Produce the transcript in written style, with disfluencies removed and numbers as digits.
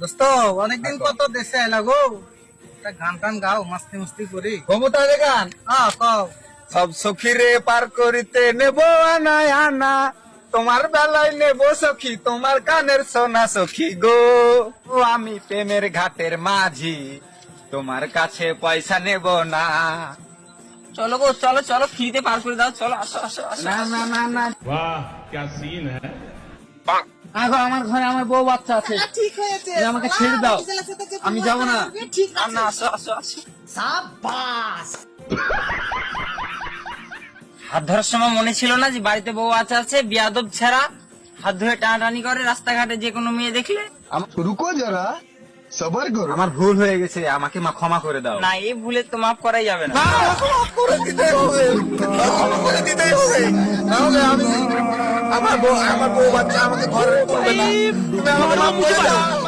দোস্ত অনেকদিন কত দেশে এলা গো, একটা গান টান গাও, মাস্তি মাস্তি করি। ক্ষমতা গান কও। সব সখীরে পার করিতে নেব আনায় আনা, তোমার বেলায় নেব সখী তোমার কানের সোনা সখী গো। ও আমি প্রেমের ঘাটের মাঝি, তোমার কাছে পয়সা নেব না। চলো গো, চলো চলো, ফ্রিতে পার করে দাও, চলো আসো আসো আসো। না না না না, वाह क्या सीन है। আগো আমার ঘরে আমার বউ বাচ্চা আছে, ঠিক হয়েছে, তুমি আমাকে ছেড়ে দাও, আমি যাবো না। ঠিক না না, আসো আসো আসো। হাত ধরার সময় মনে ছিল না যে বাড়িতে বউ আছে বিয়াদব ছেড়া হাত ধরে টানাটানি করে রাস্তাঘাটে যে কোনো মেয়ে দেখলে। रुको जरा सबर करो। আমার ভুল হয়ে গেছে, আমাকে ক্ষমা করে দাও। না, এই ভুলে তো মাফ করাই যাবে না। করে দিতেই হবে, করে দিতেই হবে, নাহলে আমি আমার বউ বাচ্চা আমাকে ঘরে বলবে না। তুমি আমাকে মাফ করে দাও।